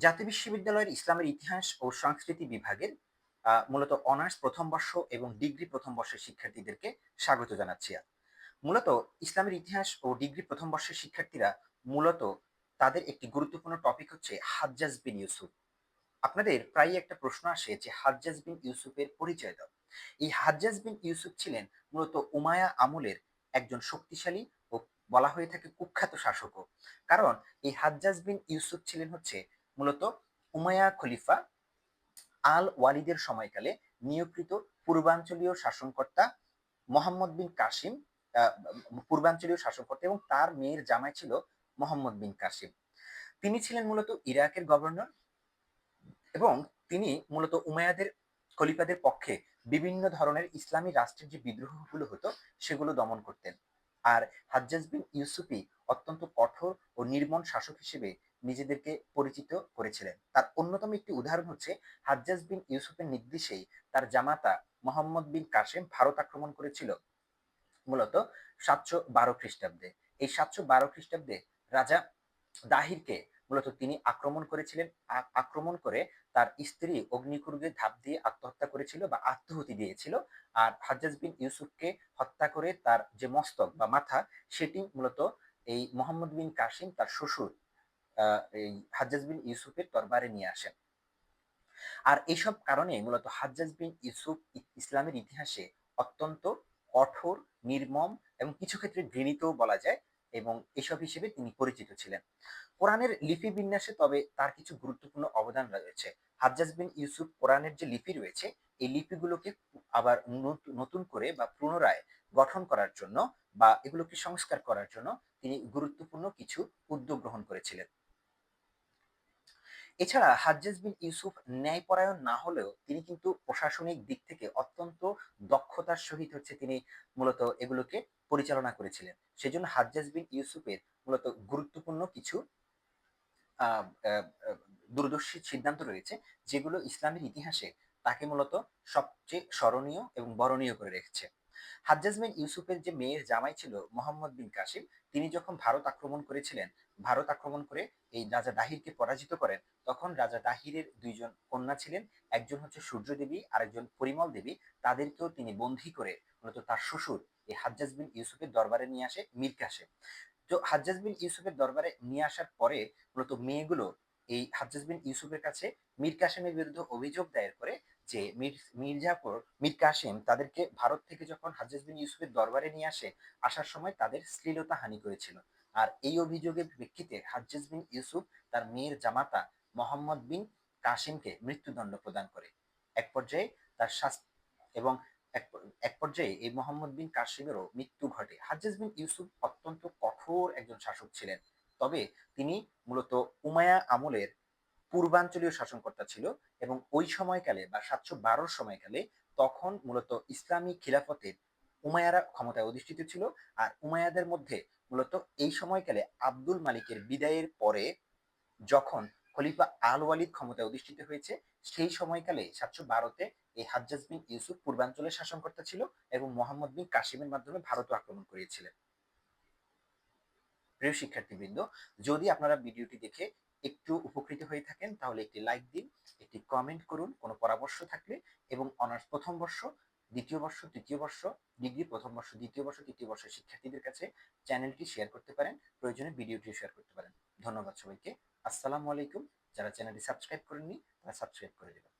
জাতীয় বিশ্ববিদ্যালয়ের ইসলামের ইতিহাস ও সংস্কৃতি বিভাগের মূলত অনার্স প্রথম বর্ষ এবং ডিগ্রি প্রথম বর্ষের শিক্ষার্থীদেরকে স্বাগত জানাচ্ছি। মূলত ইসলামের ইতিহাস ও ডিগ্রি প্রথম বর্ষের শিক্ষার্থীরা মূলত তাদের একটি গুরুত্বপূর্ণ টপিক হচ্ছে হাজ্জাজ বিন ইউসুফ। আপনাদের প্রায়ই একটা প্রশ্ন আসে যে হাজ্জাজ বিন ইউসুফের পরিচয় দাও। এই হাজ্জাজ বিন ইউসুফ ছিলেন মূলত উমায়া আমলের একজন শক্তিশালী ও বলা হয়ে থাকে কুখ্যাত শাসকও। কারণ এই হাজ্জাজ বিন ইউসুফ ছিলেন হচ্ছে মূলত উমায়া খলিফা আল ওয়ালিদের সময়কালে নিয়োগকৃত পূর্বাঞ্চলীয় শাসনকর্তা মোহাম্মদ বিন কাসিম, আহ, পূর্বাঞ্চলীয় শাসনকর্তা, এবং তার মেয়ের জামাই ছিল মোহাম্মদ বিন কাসিম। তিনি ছিলেন মূলত ইরাকের গভর্নর এবং তিনি মূলত উমাইয়াদের খলিফাদের পক্ষে বিভিন্ন ধরনের ইসলামী রাষ্ট্রের যে বিদ্রোহগুলো হতো সেগুলো দমন করতেন। আর হাজ্জাজ বিন ইউসুফই অত্যন্ত কঠোর ও নির্মম শাসক হিসেবে নিজেদেরকে পরিচিত করেছিলেন। তার অন্যতম একটি উদাহরণ হচ্ছে হাজ্জাজ বিন ইউসুফের নির্দেশেই তার জামাতা মোহাম্মদ বিন কাসেম ভারত আক্রমণ করেছিল মূলত 712 খ্রিস্টাব্দে। এই 712 খ্রিস্টাব্দে রাজা দাহিরকে মূলত তিনি আক্রমণ করেছিলেন। আক্রমণ করে তার স্ত্রী অগ্নিকুর্গে ঝাঁপ দিয়ে আত্মহত্যা করেছিল বা আত্মাহুতি দিয়েছিল। আর হাজ্জাজ বিন ইউসুফকে হত্যা করে তার যে মস্তক বা মাথা সেটি মূলত এই মোহাম্মদ বিন কাসিম তার শ্বশুর এই হাজ্জাজ বিন ইউসুফের দরবারে নিয়ে আসেন। আর এইসব কারণে মূলত হাজ্জাজ বিন ইউসুফ ইসলামের ইতিহাসে অত্যন্ত কঠোর, নির্মম এবং কিছু ক্ষেত্রে ঘৃণিতও বলা যায়, এবং এসব হিসেবে তিনি পরিচিত ছিলেন। কোরআনের লিপি বিন্যাসে তবে তার কিছু গুরুত্বপূর্ণ অবদান রয়েছে। হাজ্জাজ বিন ইউসুফ কোরআনের যে লিপি রয়েছে এই লিপিগুলোকে আবার নতুন করে বা পুনরায় গঠন করার জন্য বা এগুলোকে সংস্কার করার জন্য তিনি গুরুত্বপূর্ণ কিছু উদ্যোগ গ্রহণ করেছিলেন। এছাড়া হাজ্জাজ বিন ইউসুফ ন্যায়পরায়ণ না হলেও তিনি কিন্তু প্রশাসনিক দিক থেকে অত্যন্ত দক্ষতার সহিত হচ্ছে তিনি মূলত এগুলোকে পরিচালনা করেছিলেন। সেজন্য হাজ্জাজ বিন ইউসুফের মূলত গুরুত্বপূর্ণ কিছু আহ, আহ, আহ, দূরদর্শী সিদ্ধান্ত রয়েছে যেগুলো ইসলামের ইতিহাসে তাকে মূলত সবচেয়ে স্মরণীয় এবং বরণীয় করে রেখেছে। হাজ্জাজ বিন ইউসুফের যে মেয়ের জামাই ছিল মোহাম্মদ বিন কাসিম, তিনি যখন ভারত আক্রমণ করেছিলেন, ভারত আক্রমণ করে এই রাজা দাহিরকে পরাজিত করেন, তখন রাজা দাহিরের দুইজন কন্যা ছিলেন, একজন হচ্ছে সূর্য দেবী, আরেকজন পরিমল দেবী। তাদেরকেও তিনি বন্দী করে মূলত তার শ্বশুর এই হাজ্জাজ বিন ইউসুফের দরবারে নিয়ে আসে মীর কাসেম। তো হাজ্জাজ বিন ইউসুফের দরবারে নিয়ে আসার পরে মূলত মেয়েগুলো এই হাজ্জাজ বিন ইউসুফের কাছে মীর কাসেমের বিরুদ্ধে অভিযোগ দায়ের করে যে মির্জাফর, মীর কাসেম তাদেরকে ভারত থেকে যখন হাজ্জাজ বিন ইউসুফের দরবারে নিয়ে আসে, আসার সময় তাদের শ্লীলতা হানি করেছিল। আর এই অভিযোগের প্রেক্ষিতে হাজ্জাজ বিন ইউসুফ তার মেয়ের জামাতা মোহাম্মদ বিন কাসিমকে মৃত্যুদণ্ড প্রদান করে। এক পর্যায়ে তার শাস্তি এবং এক এক পর্যায়ে এই মোহাম্মদ বিন কাসিমেরও মৃত্যু ঘটে। হাজ্জাজ বিন ইউসুফ অত্যন্ত কঠোর একজন শাসক ছিলেন, তবে তিনি মূলত উমায়া আমলের পূর্বাঞ্চলীয় শাসনকর্তা ছিল, এবং ওই সময়কালে বা 712 সময়কালে তখন মূলত ইসলামী খিলাফতের উমায়ারা ক্ষমতায় অধিষ্ঠিত ছিল। আর উমায়াদের মধ্যে মূলত এই সময়কালে আব্দুল মালিকের বিদায়ের পরে যখন খলিফা আল ওয়ালিদ ক্ষমতায় অধিষ্ঠিত হয়েছে, সেই সময়কালে 712-তে এই হাজ্জাজ বিন ইউসুফ পূর্বাঞ্চলের শাসনকর্তা ছিল এবং মোহাম্মদ বিন কাসিমের মাধ্যমে ভারত আক্রমণ করিয়েছিলেন। প্রিয় শিক্ষার্থীবৃন্দ, যদি আপনারা ভিডিওটি দেখে একটু উপকৃত হয়ে থাকেন তাহলে একটি লাইক দিন, একটি কমেন্ট করুন কোনো পরামর্শ থাকলে, এবং অনার্স প্রথম বর্ষ, দ্বিতীয় বর্ষ, তৃতীয় বর্ষ, ডিগ্রি প্রথম বর্ষ, দ্বিতীয় বর্ষ, তৃতীয় বর্ষের শিক্ষার্থীদের কাছে চ্যানেলটি শেয়ার করতে পারেন, প্রয়োজনে ভিডিওটি শেয়ার করতে পারেন। ধন্যবাদ সবাইকে। আসসালামু আলাইকুম। যারা চ্যানেলটি সাবস্ক্রাইব করেননি তারা সাবস্ক্রাইব করে দেবেন।